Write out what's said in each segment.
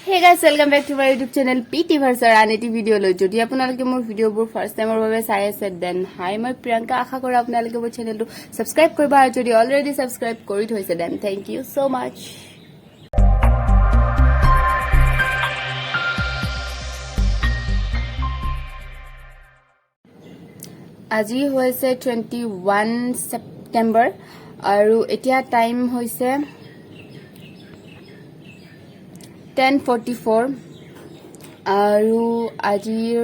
Hey guys, welcome back to my YouTube channel PT Verser and eti video lo jodi apunalike mor video bur first time or babe sai ase then hi moi Priyanka akha kora apunalike mor channel to subscribe koriba ar jodi already subscribe kori thoise then thank you so much. আজি hoise 21 September aru etia time hoise 10:44 আৰু আজিৰ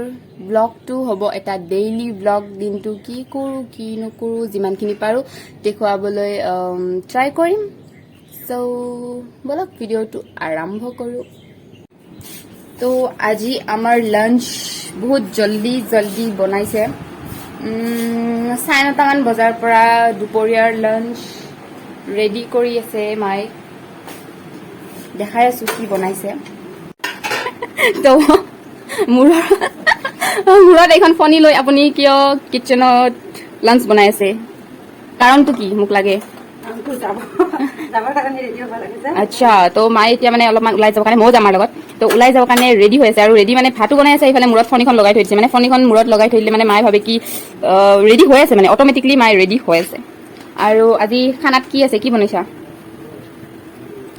ব্লগটো হ'ব এটা daily blog দিনটো কি কৰো কি নকৰো যিমানখিনি পাৰো দেখুৱাবলৈ ট্ৰাই কৰিম সো বলক ভিডিওটো আৰম্ভ কৰো তো আজি আমাৰ লাঞ্চ বহুত জলদি বনাইছে 9:30 মান বজাৰ পৰা দুপৰীয়াৰ লাঞ্চ ৰেডি কৰি আছে মাই দেখাই আছো কি বনাইছে তো মুৰত এখন ফনি লৈ আপুনি কিয় কিচেনত লাঞ্চ বনাই আছে কাৰণটো কি মোক লাগে আচ্ছা তো মাই এতিয়া মানে অলপমান ওলাই যাব কাৰণে মই যাম লগত তো ওলাই যাব কাৰণে ৰেডি হৈ আছে আৰু ৰেডি মানে ভাতো বনাই আছে ইফালে মূৰত ফনিখন লগাই থৈ দিছে মানে ফনিখন মূৰত লগাই থৈ দিলে মানে মাই ভাবে কি ৰেডি হৈ আছে মানে অট'মেটিকলি মাই ৰেডি হৈ আছে আৰু আজি খানাত কি আছে কি বনাইছা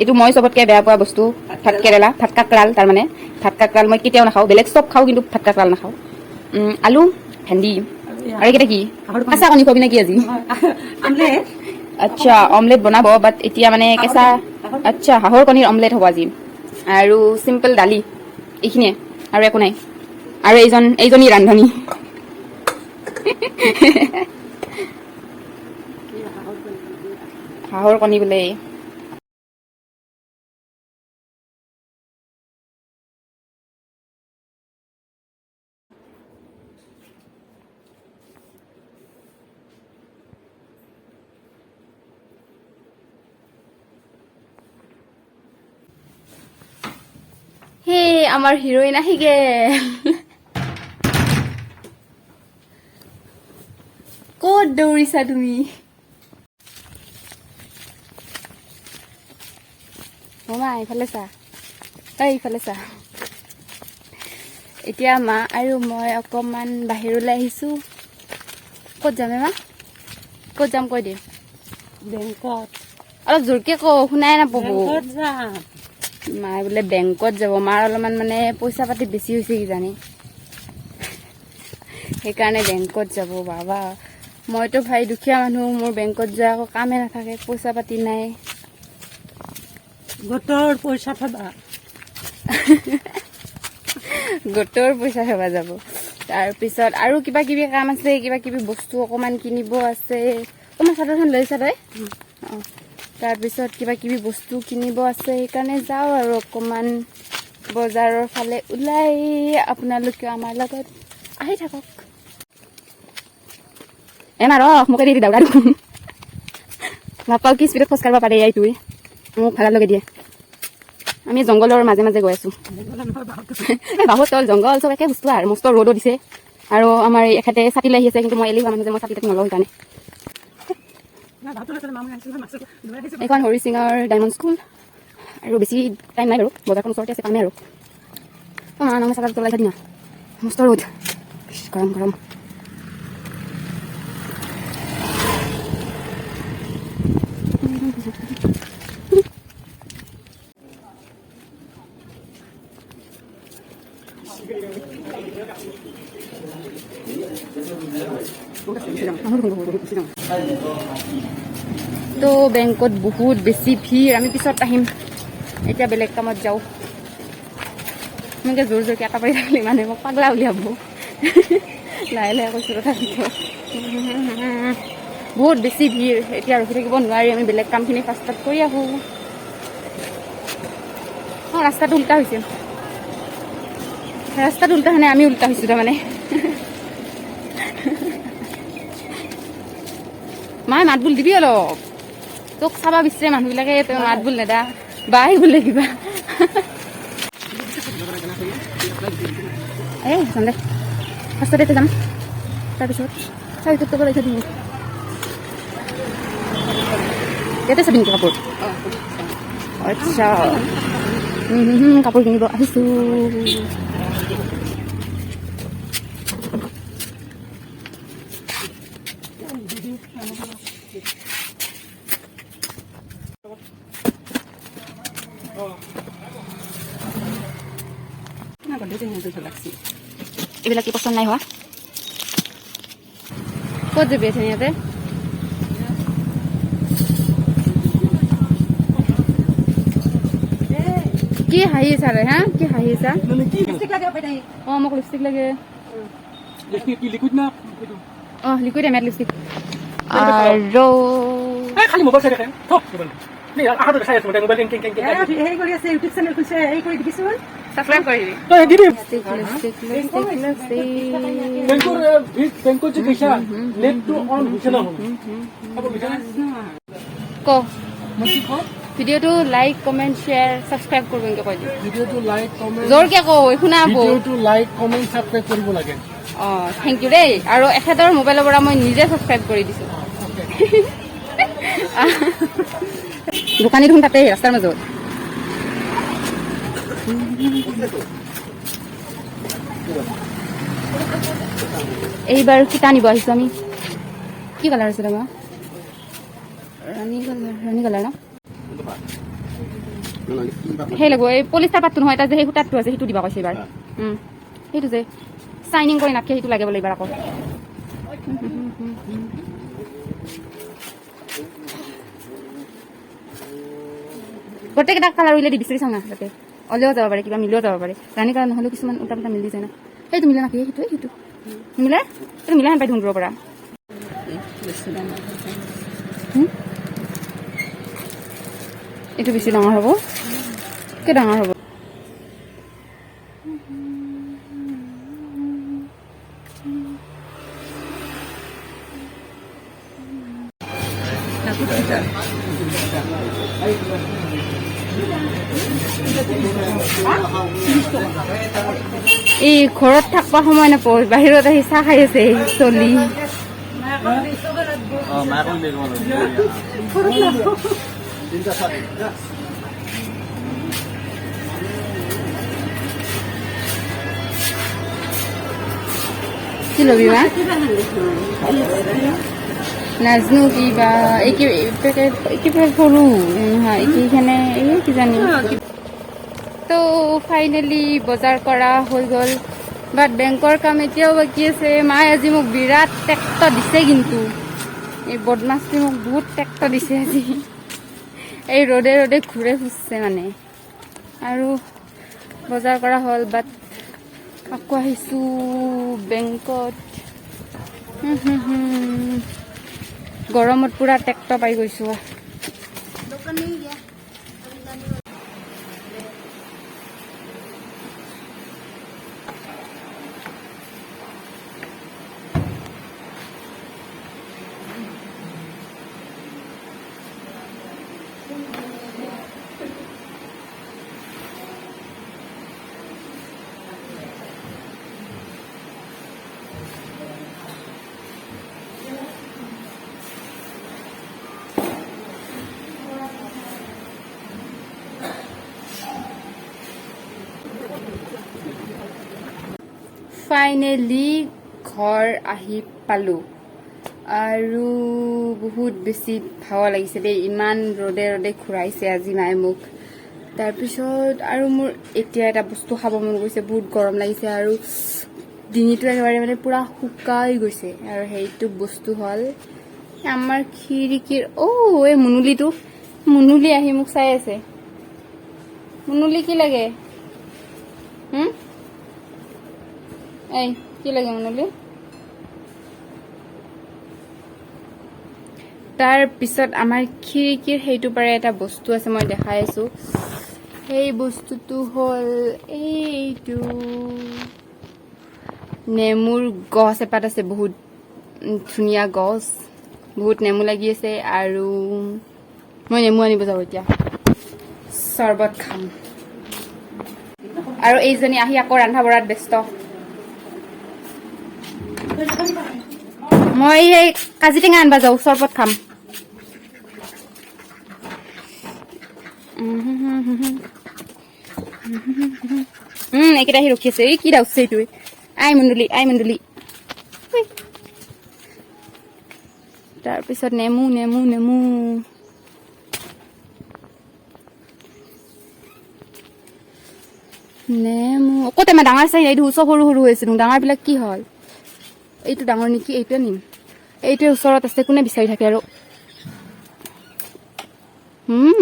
এটো মই সবতকে বেয়া পোৱা বস্তু ভাত কেৰেলা ভাত কাকৰাল তাৰ মানে ভাত কাকৰাল মই কেতিয়াও নাখাও বেলেগ সব খাও কিন্তু ভাত কাকৰাল নাখাও আলু ভেন্দি আৰু কিটা কি আছা কণী কবি নাকি আজি আমলেট আচ্ছা অমলেট বনাব বাট এতিয়া মানে কেঁচা আচ্ছা হাঁহৰ কণীৰ অমলেট হ'ব আজি আৰু সিম্পল দালি এইখিনিয়ে আৰু একো নাই আৰু এইজনী ৰান্ধনী হাঁহৰ কণী বোলে হে আমাৰ হিৰোইন আহি গেল কত দৌৰিছা তুমি মামা এইফালে চা এইফালে চা এতিয়া মা আৰু মই অকমান বাহিৰলৈ আহিছো ক'ত যাম মা ক'ত যাম কৈ দে বেংকত অলপ জোৰকে ক শুনাই নাপাব মায়ে বোলে বেংকত যাব মাৰ অলপমান মানে পইচা পাতি বেছি হৈছে কিজানি সেইকাৰণে বেংকত যাব বাবা মইতো ভাই দুখীয়া মানুহ মোৰ বেংকত যোৱা একো কামে নাথাকে পইচা পাতি নাই গোটৰ পইচা থবা গোটৰ পইচা থবা যাব তাৰপিছত আৰু কিবা কিবি কাম আছে কিবা কিবি বস্তু অকমান কিনিব আছে তোমাৰ চাদৰখন লৈছা তই তাৰপিছত কিবা কিবি বস্তু কিনিব আছে সেইকাৰণে যাওঁ আৰু অকমান বজাৰৰ ফালে ওলাই আপোনালোকে আমাৰ লগত আহি থাকক এমাৰ মোক দি দাউৰা নাপাও কি স্পীডত খোজ কাঢ়িব পাৰে এইটোৱে মোক ভাড়া লগাই দিয়ে আমি জংঘলৰ মাজে মাজে গৈ আছো বাহুত তল জংঘল চব একে বস্তু আৰু মস্ত ৰ'দো দিছে আৰু আমাৰ এখেতে ছাতি লৈ আহি আছে কিন্তু মই এলিও মানুহ যে মই ছাতিটো নলওঁ সেইকাৰণে এখন হৰিচিঙৰ ডায়মণ্ড স্কুল আৰু বেছি টাইম নাই বাৰু বজাৰখন ওচৰতে আছে কামে আৰু নামে চাদৰ তলাই থৈ দিনা মস্ত ৰ'দ গৰম গৰম তো বেংকত বহুত বেছি ভিৰ আমি পিছত আহিম এতিয়া বেলেগ কামত যাওঁ এনেকৈ জোৰ জোৰকৈ এটা পাৰি থাকিলে মানে মোক পাগলা উলিয়াব লাহে লাহে কৈছোঁ তথাপিত বহুত বেছি ভিৰ এতিয়া ৰখি থাকিব নোৱাৰি আমি বেলেগ কামখিনি ফাৰ্ষ্টত কৰি আহোঁ অঁ ৰাস্তাটো উল্টা হৈছে ৰাস্তাটো উল্টা মানে আমি উল্টা হৈছোঁ তাৰমানে মায়ে মাত বোল দিবি অলপ তোক চাব বিচাৰে মানুহবিলাকে মাত বোল নেদা বাই বোলে কিবা এই যাম দে ফাৰ্ষ্টতে যাম তাৰপিছত চাৰিটোত কৈ থৈ দিম ইয়াতে চাবি নেকি কাপোৰ আচ্ছা কাপোৰ কিনিব আহিছোঁ। এইবিলাক কি পচন্দ নাই হোৱা? ক'ত যাবি আছে ইয়াতে? কি হাঁহি আছা ৰে? হা কি হাঁহি আছা? অঁ মোক লিপষ্টিক লাগে। লিকুইড এমেট লিপষ্টিক আৰু খালি মোবাইল চাই থাকে আহাটো দেখাই আছো মোবাইল হেৰি কৰি আছে ইউটিউব চেনেল খুলিছে হেৰি কৰি দিবিচোন সাবস্ক্ৰাইব কৰি দিবি। তই দিবি বেংকৰ যে পইচা নেটটো অন হৈছে না ক ভিডিঅ'টো লাইক কমেণ্ট শ্বেয়াৰ ছাবস্ক্ৰাইব কৰিব এনেকৈ কৈ দিবি। ভিডিঅ'টো লাইক কমেণ্ট জোৰকে কৈ শুনা আকৌ। ভিডিঅ'টো লাইক কমেণ্ট ছাবস্ক্ৰাইব কৰিব লাগে। অঁ থেংক ইউ দেই। আৰু এখেতৰ মোবাইলৰ পৰা মই নিজে ছাবস্ক্ৰাইব কৰি দিছোঁ। দোকানী দেখোন তাতে ৰাস্তাৰ মাজত। এইবাৰ কিতা আনিব আহিছোঁ আমি। কি কালাৰ আছে দাদা? ৰাণী কালাৰ ন? সেই লাগিব এই পলিষ্টাৰ পাতটো নহয়, তাত যে সেই সূতাটো আছে সেইটো দিবা কৈছে এইবাৰ। সেইটো যে চাইনিং কৰি নাথাকে সেইটো লাগে বোলে এইবাৰ আকৌ। গোটেইকেইটা কালাৰ উলিয়াই দি বিচাৰি চাওঁ না তাতে ওলেও যাব পাৰে, কিবা মিলিও যাব পাৰে। ৰাণী কালাৰ নহ'লেও কিছুমান উল্টা পুল্টা মিলি যায় না। সেইটো মিলে নাকি? সেইটো মিলে এইটো মিলা হেন পাই ধুন্দুৰৰ পৰা। এইটো বেছি ডাঙৰ হ'ব। কি ডাঙৰ হ'ব? এই ঘৰত থাকবা সময় নাপায়, বাহিৰত আহি চাহ খাই আছে চলি। কি লবি বা? নাজনো কিবা কিবা সৰু এইখানে এই কিজানি। তো ফাইনেলি বজাৰ কৰা হৈ গ'ল, বাট বেংকৰ কাম এতিয়াও বাকী আছে। মায়ে আজি মোক বিৰাট টেক্ট দিছে, কিন্তু এই বদমাছটি মোক বহুত টেক্ট দিছে আজি। এই ৰ'দে ৰ'দে ঘূৰে ফুৰিছে মানে। আৰু বজাৰ কৰা হ'ল, বাট আকৌ আহিছোঁ বেংকত। গৰমত পুৰা টেক্ট পাই গৈছোঁ। ফাইনেলি ঘৰ আহি পালোঁ আৰু বহুত বেছি ভাগৰ লাগিছে দেই। ইমান ৰ'দে ৰ'দে ঘূৰাইছে আজি মায়ে মোক। তাৰপিছত আৰু মোৰ এতিয়া এটা বস্তু খাব মন গৈছে, বহুত গৰম লাগিছে আৰু ডিঙিটো একেবাৰে মানে পুৰা শুকাই গৈছে। আৰু সেইটো বস্তু হ'ল আমাৰ খিৰিকীৰ এই মুনুলি আহি মোক চাই আছে। মুনুলি কি লাগে? এই কি লাগে মুনুলি? তাৰ পিছত আমাৰ খিৰিকীৰ সেইটো পাৰে এটা বস্তু আছে, মই দেখাই আছো। সেই বস্তুটো হ'ল এইটো নেমুৰ গছ এপাত আছে, বহুত ধুনীয়া গছ, বহুত নেমু লাগি আছে। আৰু মই নেমু আনিব যাওঁ এতিয়া, চৰ্বত খাম। আৰু এইজনী আহি আকৌ ৰন্ধা বঢ়াত ব্যস্ত। মই এই কাজি টেঙা আনবা যাওঁ, চৰ্বত খাম। এইকেইটা আহি ৰখি আছে এই কি ডাউছে এইটো আই মণ্ডলী তাৰপিছত নেমু ক'ত আমাৰ ডাঙৰ চাই এইটো চব সৰু হৈছে ডাঙৰবিলাক কি হ'ল এইটো ডাঙৰ নেকি এইটোৱে নিম এইটোৱে ওচৰত আছে কোনে বিচাৰি থাকে আৰু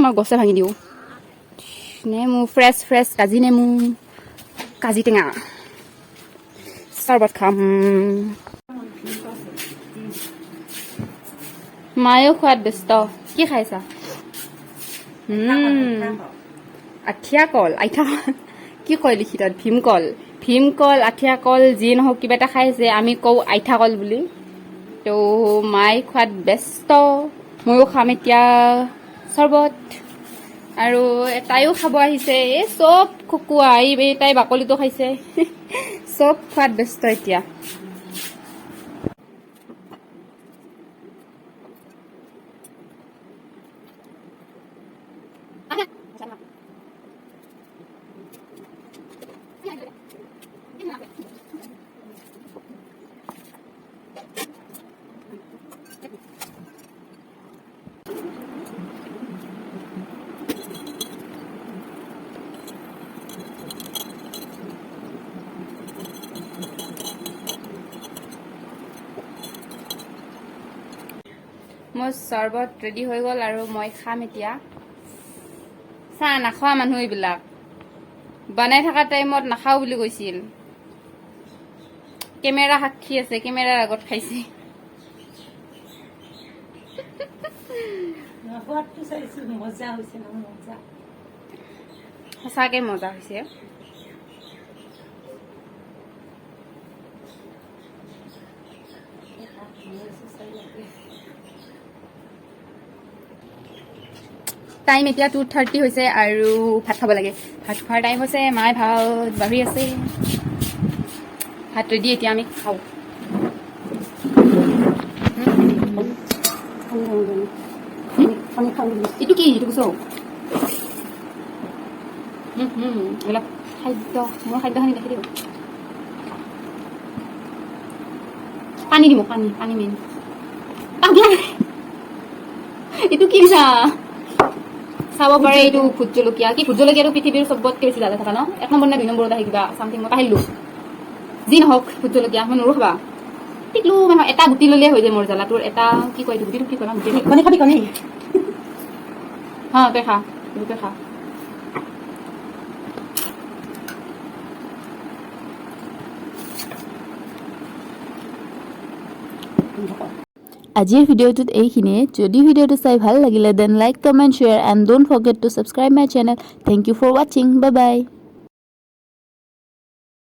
মই গছে ভাঙি দিওঁ নেমু ফ্ৰেছ কাজি নেমু কাজি টেঙা চৰবত খাম মায়েও খোৱাত ব্যস্ত কি খাইছা আঠিয়া কল আইঠা কি কয় লিখি তাত ভীমকল আঠিয়া কল যি নহওক কিবা এটা খাইছে আমি কওঁ আইঠা কল বুলি তো মায়ে খোৱাত ব্যস্ত ময়ো খাম এতিয়া চৰবত আৰু তাইও খাব আহিছে এই চব খকুৱা এই তাই বাকলিটো খাইছে চব খোৱাত ব্যস্ত এতিয়া মোৰ চৰবত ৰেডি হৈ গ'ল আৰু মই খাম এতিয়া চাহ নাখোৱা মানুহ এইবিলাক বনাই থকা টাইমত নাখাওঁ বুলি কৈছিল কেমেৰা সাক্ষী আছে কেমেৰাৰ আগত খাইছে সঁচাকে মজা হৈছে টাইম এতিয়া 2:30 হৈছে আৰু ভাত খাব লাগে ভাত খোৱাৰ টাইম হৈছে মায়ে ভাত বাঢ়ি আছে ভাত ৰেডি এতিয়া আমি খাওঁ এইটো কি এইটো কৈছ এইবিলাক খাদ্য মোৰ খাদ্যখিনি দেখি দিব পানী দিব পানী মেইন এইটো কি দিছা চাব পাৰে এইটো ভোট জলকীয়া কি ভোট জলকীয়াটো পৃথিৱীৰ চবতকে বেছি জ্বালা থকা ন 1 নম্বৰ নে 2 নম্বৰত আহি কিবা চামথিং মই পাহৰিলো যি নহওক ভোট জলকীয়া মই নৰো খাবা টিকলো মানে এটা গুটি ললে হৈ যায় মোৰ জ্বালাটোৰ এটা কি কয় গুটিটো কি কয় গুটি কণী খাবি কণী তই খা তই খা আজিৰ ভিডিঅ'টোত এইখিনিয়ে যদি ভিডিঅ'টো চাই ভাল লাগিলে then like comment share and don't forget to subscribe my channel thank you for ৱাচিং বাই বাই